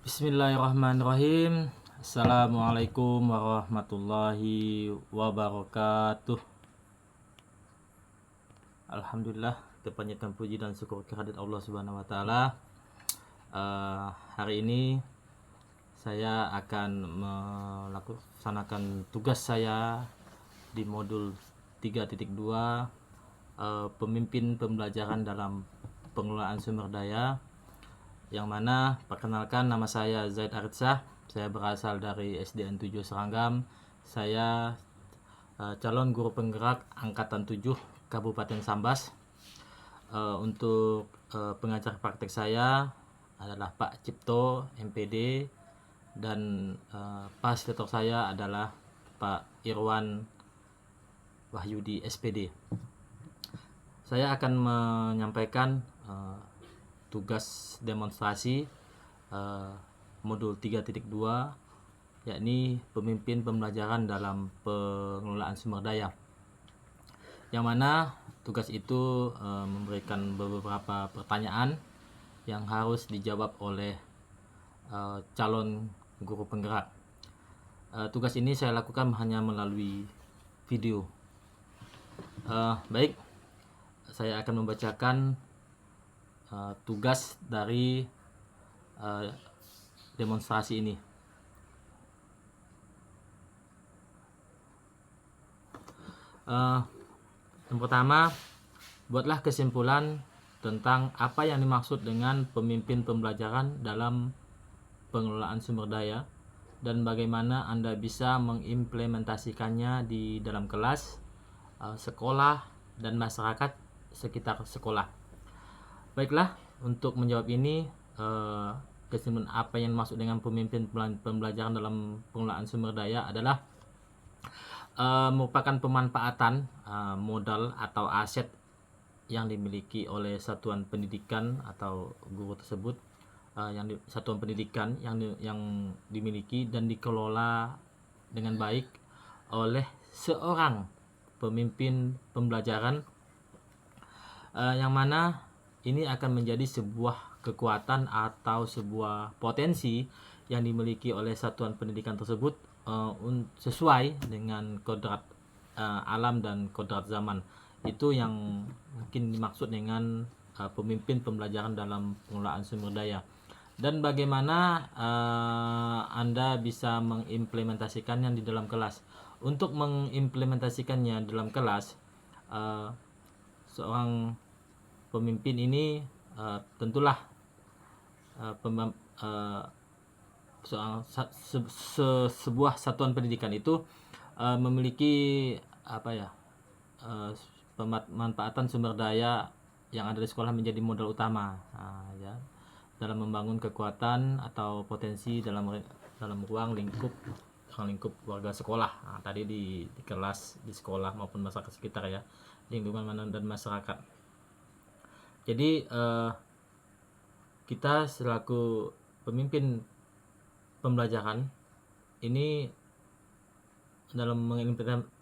Bismillahirrahmanirrahim. Assalamualaikum warahmatullahi wabarakatuh. Alhamdulillah, kita panjatkan puji dan syukur kehadirat Allah Subhanahu wa taala. Hari ini saya akan melaksanakan tugas saya di modul 3.2, pemimpin pembelajaran dalam pengelolaan sumber daya, yang mana perkenalkan, nama saya Zaid Aritsah. Saya berasal dari SDN 7 Seranggam. Saya calon guru penggerak angkatan 7 Kabupaten Sambas. Untuk pengajar praktek saya adalah Pak Cipto MPD, dan fasilitator saya adalah Pak Irwan Wahyudi SPD. Saya akan menyampaikan tugas demonstrasi modul 3.2, yakni pemimpin pembelajaran dalam pengelolaan sumber daya, yang mana tugas itu memberikan beberapa pertanyaan yang harus dijawab oleh calon guru penggerak. Tugas ini saya lakukan hanya melalui video. Baik, saya akan membacakan tugas dari demonstrasi ini. Yang pertama, buatlah kesimpulan tentang apa yang dimaksud dengan pemimpin pembelajaran dalam pengelolaan sumber daya dan bagaimana Anda bisa mengimplementasikannya di dalam kelas, sekolah, dan masyarakat sekitar sekolah. Baiklah, untuk menjawab ini, kesimpulan apa yang dimaksud dengan pemimpin pembelajaran dalam pengelolaan sumber daya adalah merupakan pemanfaatan modal atau aset yang dimiliki oleh satuan pendidikan atau guru tersebut, satuan pendidikan yang dimiliki dan dikelola dengan baik oleh seorang pemimpin pembelajaran, yang mana ini akan menjadi sebuah kekuatan atau sebuah potensi yang dimiliki oleh satuan pendidikan tersebut, sesuai dengan kodrat alam dan kodrat zaman. Itu yang mungkin dimaksud dengan pemimpin pembelajaran dalam pengelolaan sumber daya. Dan bagaimana Anda bisa mengimplementasikannya di dalam kelas. Untuk mengimplementasikannya dalam kelas, seorang pemimpin ini tentulah sebuah satuan pendidikan itu memiliki pemanfaatan sumber daya yang ada di sekolah menjadi modal utama, ya, dalam membangun kekuatan atau potensi dalam ruang lingkup warga sekolah. Tadi di kelas, di sekolah maupun masyarakat sekitar, ya, lingkungan dan masyarakat. Jadi kita selaku pemimpin pembelajaran ini dalam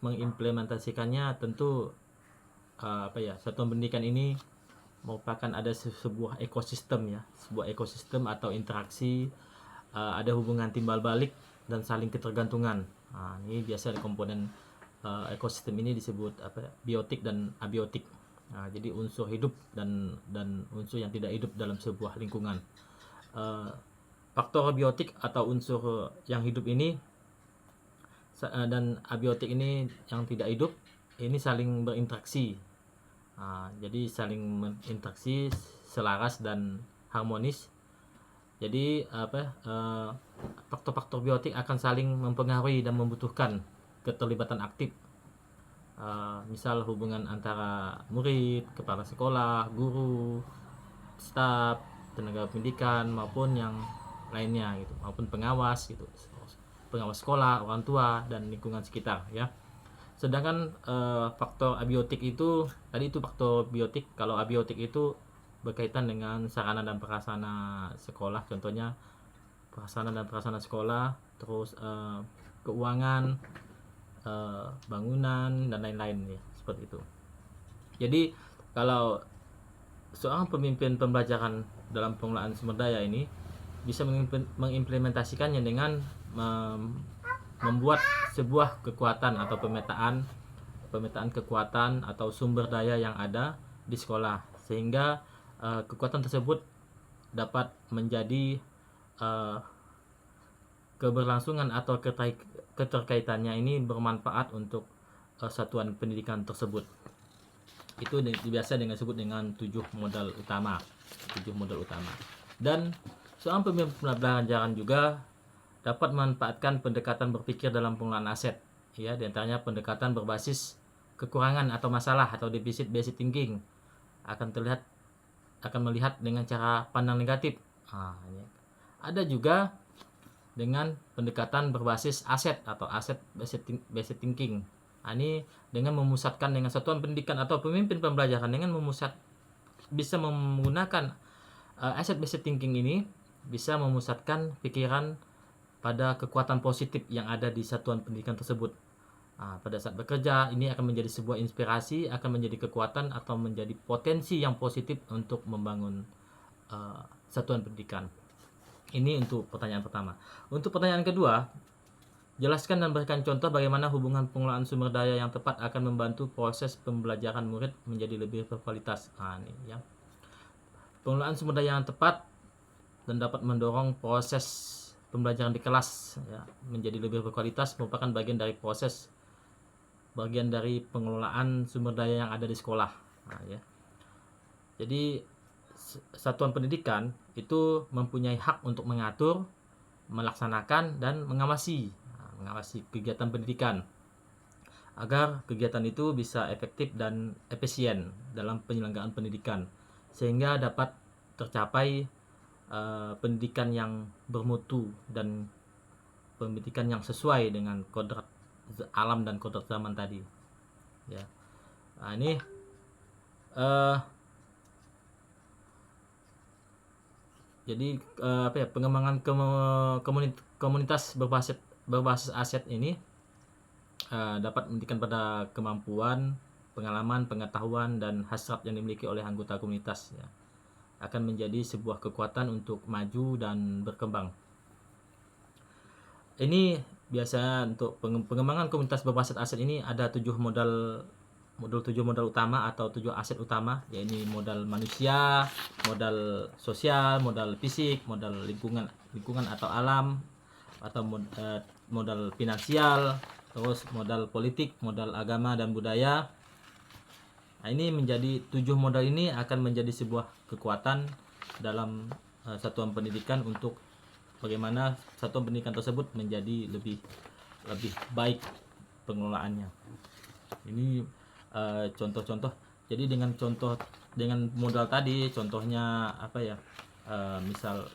mengimplementasikannya tentu satuan pendidikan ini merupakan ada sebuah ekosistem, ya, sebuah ekosistem atau interaksi, ada hubungan timbal balik dan saling ketergantungan. Ini biasa di komponen ekosistem ini disebut biotik dan abiotik. Jadi unsur hidup dan unsur yang tidak hidup dalam sebuah lingkungan. Faktor biotik atau unsur yang hidup ini dan abiotik ini yang tidak hidup ini saling berinteraksi. Jadi saling berinteraksi selaras dan harmonis. Jadi faktor-faktor biotik akan saling mempengaruhi dan membutuhkan keterlibatan aktif. Misal hubungan antara murid, kepala sekolah, guru, staf, tenaga pendidikan maupun yang lainnya gitu, maupun pengawas gitu, pengawas sekolah, orang tua, dan lingkungan sekitar, ya. Sedangkan faktor abiotik itu tadi itu faktor biotik. Kalau abiotik itu berkaitan dengan sarana dan prasarana sekolah, contohnya prasarana dan prasarana sekolah, terus keuangan, bangunan, dan lain-lain, ya, seperti itu. Jadi kalau seorang pemimpin pembelajaran dalam pengelolaan sumber daya ini bisa mengimplementasikannya dengan membuat sebuah kekuatan atau pemetaan kekuatan atau sumber daya yang ada di sekolah, sehingga kekuatan tersebut dapat menjadi keberlangsungan atau keterkaitannya ini bermanfaat untuk satuan pendidikan tersebut. Itu biasa disebut dengan 7 modal utama. Dan seorang pemimpin pembelajaran juga dapat memanfaatkan pendekatan berpikir dalam pengelolaan aset, ya, diantaranya pendekatan berbasis kekurangan atau masalah atau deficit based thinking akan melihat dengan cara pandang negatif. Ada juga dengan pendekatan berbasis aset atau asset based thinking. Ini dengan memusatkan dengan satuan pendidikan atau pemimpin pembelajaran dengan bisa menggunakan asset based thinking ini bisa memusatkan pikiran pada kekuatan positif yang ada di satuan pendidikan tersebut. Pada saat bekerja ini akan menjadi sebuah inspirasi, akan menjadi kekuatan atau menjadi potensi yang positif untuk membangun satuan pendidikan. Ini untuk pertanyaan pertama. Untuk pertanyaan kedua, jelaskan dan berikan contoh bagaimana hubungan pengelolaan sumber daya yang tepat akan membantu proses pembelajaran murid menjadi lebih berkualitas. Ini ya. Pengelolaan sumber daya yang tepat dan dapat mendorong proses pembelajaran di kelas, ya, menjadi lebih berkualitas merupakan bagian dari pengelolaan sumber daya yang ada di sekolah. Ya. Jadi satuan pendidikan itu mempunyai hak untuk mengatur, melaksanakan dan mengawasi kegiatan pendidikan agar kegiatan itu bisa efektif dan efisien dalam penyelenggaraan pendidikan, sehingga dapat tercapai pendidikan yang bermutu dan pendidikan yang sesuai dengan kodrat alam dan kodrat zaman tadi, ya. Ini jadi pengembangan komunitas berbasis aset ini dapat memberikan pada kemampuan, pengalaman, pengetahuan dan hasrat yang dimiliki oleh anggota komunitas, ya, akan menjadi sebuah kekuatan untuk maju dan berkembang. Ini biasa untuk pengembangan komunitas berbasis aset ini ada 7 modal utama atau 7 aset utama, yaitu modal manusia, modal sosial, modal fisik, modal lingkungan atau alam, atau modal finansial, terus modal politik, modal agama dan budaya. Ini menjadi 7 modal ini akan menjadi sebuah kekuatan dalam satuan pendidikan untuk bagaimana satuan pendidikan tersebut menjadi lebih baik pengelolaannya. Ini contoh-contoh. Jadi dengan modal tadi, contohnya misal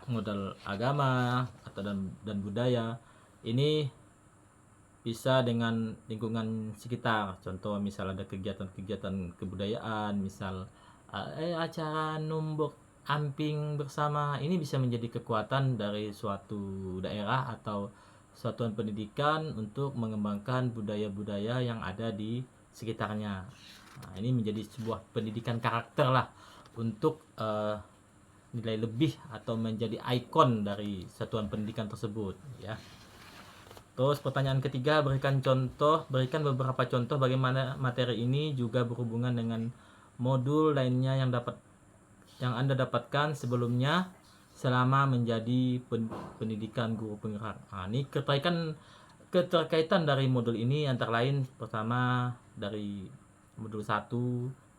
modal agama atau dan budaya, ini bisa dengan lingkungan sekitar. Contoh misal ada kegiatan kebudayaan, misal acara nombok amping bersama, ini bisa menjadi kekuatan dari suatu daerah atau satuan pendidikan untuk mengembangkan budaya-budaya yang ada di sekitarnya. Ini menjadi sebuah pendidikan karakter lah untuk nilai lebih atau menjadi ikon dari satuan pendidikan tersebut, ya. Terus pertanyaan ketiga, berikan beberapa contoh bagaimana materi ini juga berhubungan dengan modul lainnya yang Anda dapatkan sebelumnya selama menjadi pendidikan guru penggerak. Ini keterkaitan dari modul ini antara lain pertama dari modul 1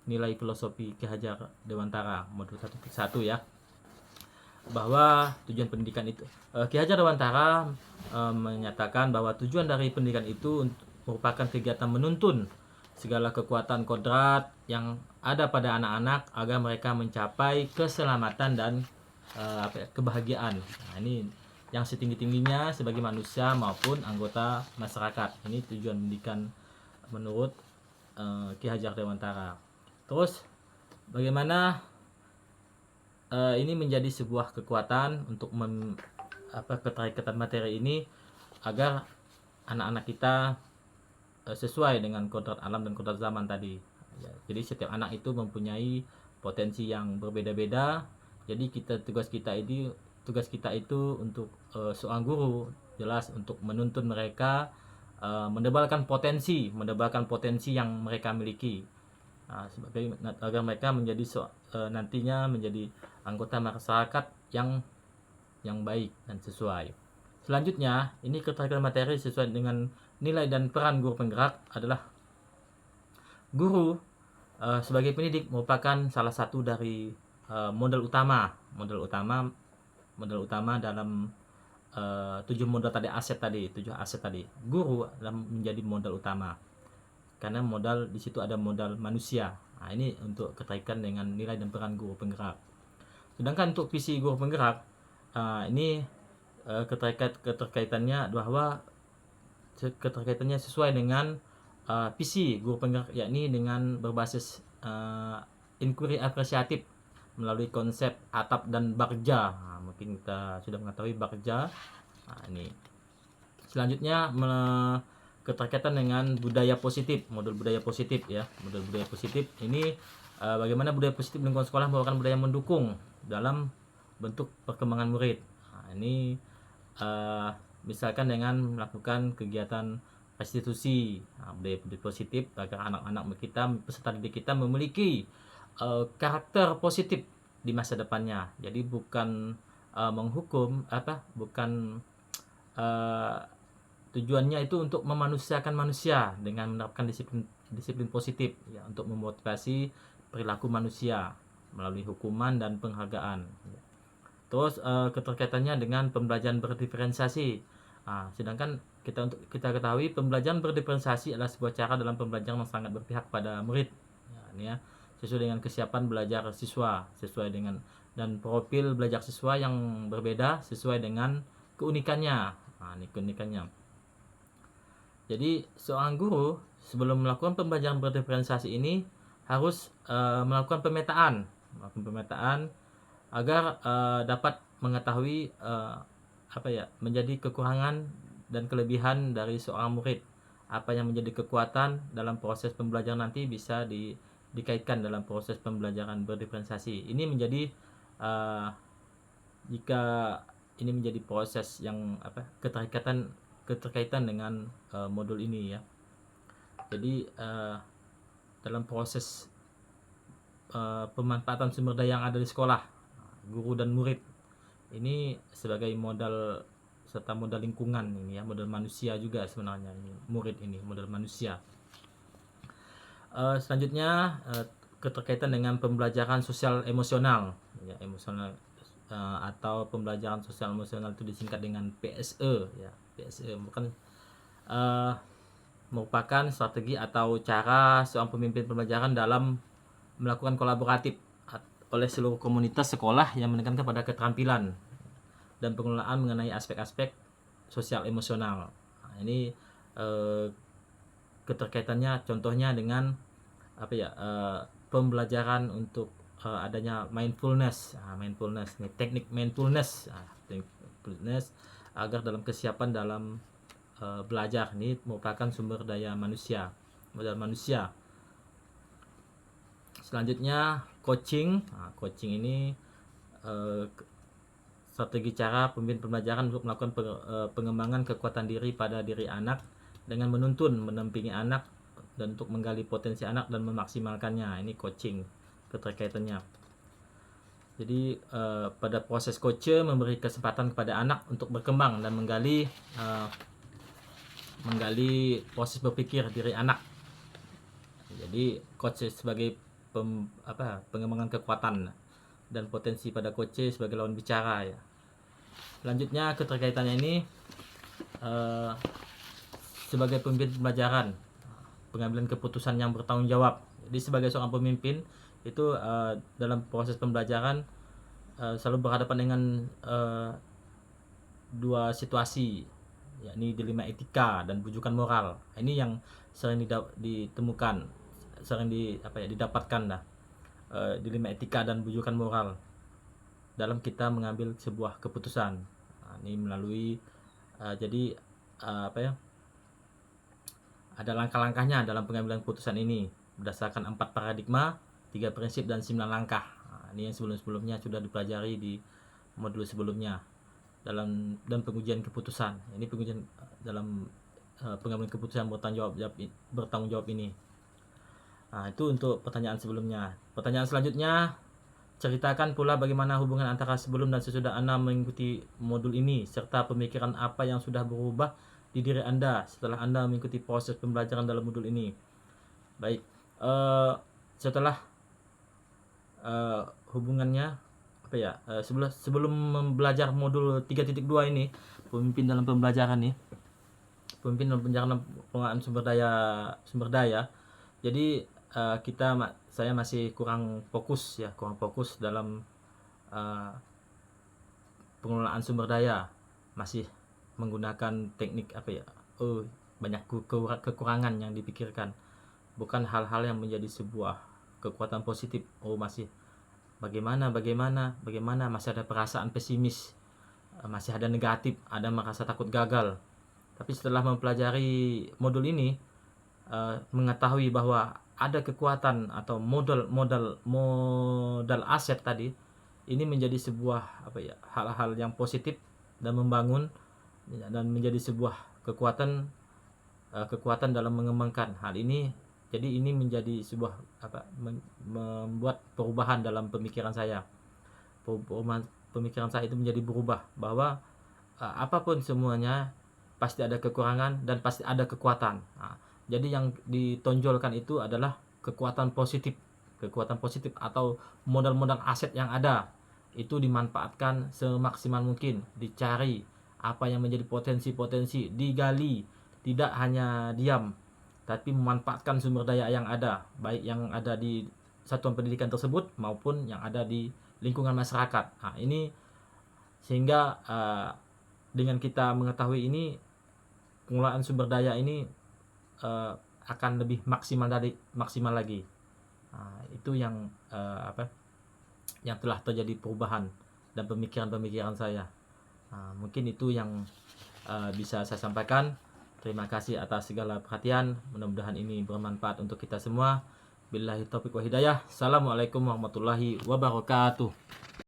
nilai filosofi Ki Hajar Dewantara, modul 1 ya. Bahwa tujuan pendidikan itu Ki Hajar Dewantara menyatakan bahwa tujuan dari pendidikan itu merupakan kegiatan menuntun segala kekuatan kodrat yang ada pada anak-anak agar mereka mencapai keselamatan dan kebahagiaan. Ini yang setinggi-tingginya sebagai manusia maupun anggota masyarakat. Ini tujuan pendidikan menurut Ki Hajar Dewantara. Terus bagaimana ini menjadi sebuah kekuatan untuk keterikatan materi ini agar anak-anak kita sesuai dengan kodrat alam dan kodrat zaman tadi, ya. Jadi setiap anak itu mempunyai potensi yang berbeda-beda, Jadi tugas kita itu untuk seorang guru jelas untuk menuntun mereka mendebalkan potensi yang mereka miliki, sebagai agar mereka menjadi nantinya menjadi anggota masyarakat yang baik dan sesuai. Selanjutnya, ini keterampilan materi sesuai dengan nilai dan peran guru penggerak adalah guru sebagai pendidik merupakan salah satu dari modal utama dalam 7 aset tadi. Guru menjadi modal utama karena modal di situ ada modal manusia. Nah, ini untuk keterkaitan dengan nilai dan peran guru penggerak. Sedangkan untuk visi guru penggerak, ini keterkaitannya sesuai dengan visi guru penggerak, yakni dengan berbasis inquiry apresiatif melalui konsep atap dan bagja. Mungkin kita sudah mengetahui bagja. Ini selanjutnya keterkaitan dengan budaya positif, modul budaya positif ya. Modul budaya positif ini bagaimana budaya positif lingkungan sekolah merupakan budaya mendukung dalam bentuk perkembangan murid. Ini misalkan dengan melakukan kegiatan restitusi, budaya positif agar anak-anak kita, peserta didik kita memiliki karakter positif di masa depannya. Jadi bukan menghukum, bukan tujuannya itu untuk memanusiakan manusia dengan menerapkan disiplin positif ya, untuk memotivasi perilaku manusia melalui hukuman dan penghargaan. Terus keterkaitannya dengan pembelajaran berdiferensiasi. Sedangkan kita ketahui pembelajaran berdiferensiasi adalah sebuah cara dalam pembelajaran yang sangat berpihak pada murid. Ya, sesuai dengan kesiapan belajar siswa, sesuai dengan dan profil belajar siswa yang berbeda sesuai dengan keunikannya. Ini keunikannya. Jadi seorang guru sebelum melakukan pembelajaran berdiferensiasi ini harus melakukan pemetaan agar dapat mengetahui menjadi kekurangan dan kelebihan dari seorang murid. Apa yang menjadi kekuatan dalam proses pembelajaran nanti bisa dikaitkan dalam proses pembelajaran berdiferensiasi. Ini menjadi jika ini menjadi proses yang keterkaitan dengan modul ini ya. Jadi dalam proses pemanfaatan sumber daya yang ada di sekolah, guru dan murid ini sebagai modal serta modal lingkungan ini ya, modal manusia juga sebenarnya ini murid ini modal manusia. Selanjutnya keterkaitan dengan pembelajaran sosial emosional ya, atau pembelajaran sosial emosional itu disingkat dengan PSE ya. PSE merupakan strategi atau cara seorang pemimpin pembelajaran dalam melakukan kolaboratif oleh seluruh komunitas sekolah yang menekankan pada keterampilan dan pengelolaan mengenai aspek-aspek sosial emosional. Ini keterkaitannya contohnya dengan pembelajaran untuk adanya mindfulness nih, teknik mindfulness agar dalam kesiapan dalam belajar ini merupakan sumber daya manusia, modal manusia. Selanjutnya coaching. Coaching ini strategi cara pemimpin pembelajaran untuk melakukan pengembangan kekuatan diri pada diri anak dengan mendampingi anak dan untuk menggali potensi anak dan memaksimalkannya. Ini coaching keterkaitannya. Jadi pada proses coach memberi kesempatan kepada anak untuk berkembang dan menggali proses berpikir diri anak. Jadi coach sebagai pengembangan kekuatan dan potensi pada coach sebagai lawan bicara ya. Selanjutnya keterkaitannya ini sebagai pemimpin pembelajaran, pengambilan keputusan yang bertanggung jawab. Jadi sebagai seorang pemimpin itu dalam proses pembelajaran selalu berhadapan dengan dua situasi, yakni dilema etika dan bujukan moral. Ini yang sering ditemukan, sering didapatkan dilema etika dan bujukan moral dalam kita mengambil sebuah keputusan. Ini melalui ada langkah-langkahnya dalam pengambilan keputusan ini berdasarkan 4 paradigma, 3 prinsip dan 9 langkah. Ini yang sebelum-sebelumnya sudah dipelajari di modul sebelumnya dan pengujian keputusan. Ini pengujian dalam pengambilan keputusan bertanggung jawab ini. Nah, itu untuk pertanyaan sebelumnya. Pertanyaan selanjutnya, ceritakan pula bagaimana hubungan antara sebelum dan sesudah Anda mengikuti modul ini, serta pemikiran apa yang sudah berubah di diri Anda setelah Anda mengikuti proses pembelajaran dalam modul ini. Baik, setelah hubungannya apa ya? Sebelum belajar modul 3.2 ini, pemimpin dalam pembelajaran nih, pemimpin dalam pengelolaan sumber daya. Jadi saya masih kurang fokus dalam pengelolaan sumber daya, masih menggunakan teknik banyak kekurangan yang dipikirkan, bukan hal-hal yang menjadi sebuah kekuatan positif. Masih bagaimana masih ada perasaan pesimis, masih ada negatif, ada merasa takut gagal. Tapi setelah mempelajari modul ini, mengetahui bahwa ada kekuatan atau modal aset tadi, ini menjadi sebuah hal-hal yang positif dan membangun, dan menjadi sebuah kekuatan dalam mengembangkan hal ini. Jadi ini menjadi sebuah membuat perubahan dalam pemikiran saya. Pemikiran saya itu menjadi berubah bahwa apapun semuanya pasti ada kekurangan dan pasti ada kekuatan. Jadi yang ditonjolkan itu adalah kekuatan positif atau modal aset yang ada, itu dimanfaatkan semaksimal mungkin, dicari apa yang menjadi potensi, digali, tidak hanya diam, tapi memanfaatkan sumber daya yang ada, baik yang ada di satuan pendidikan tersebut maupun yang ada di lingkungan masyarakat. Ini sehingga dengan kita mengetahui ini, pengelolaan sumber daya ini akan lebih maksimal lagi. Itu yang yang telah terjadi perubahan dan pemikiran saya. Mungkin itu yang bisa saya sampaikan. Terima kasih atas segala perhatian. Mudah-mudahan ini bermanfaat untuk kita semua. Billahi taufiq wa hidayah. Assalamualaikum warahmatullahi wabarakatuh.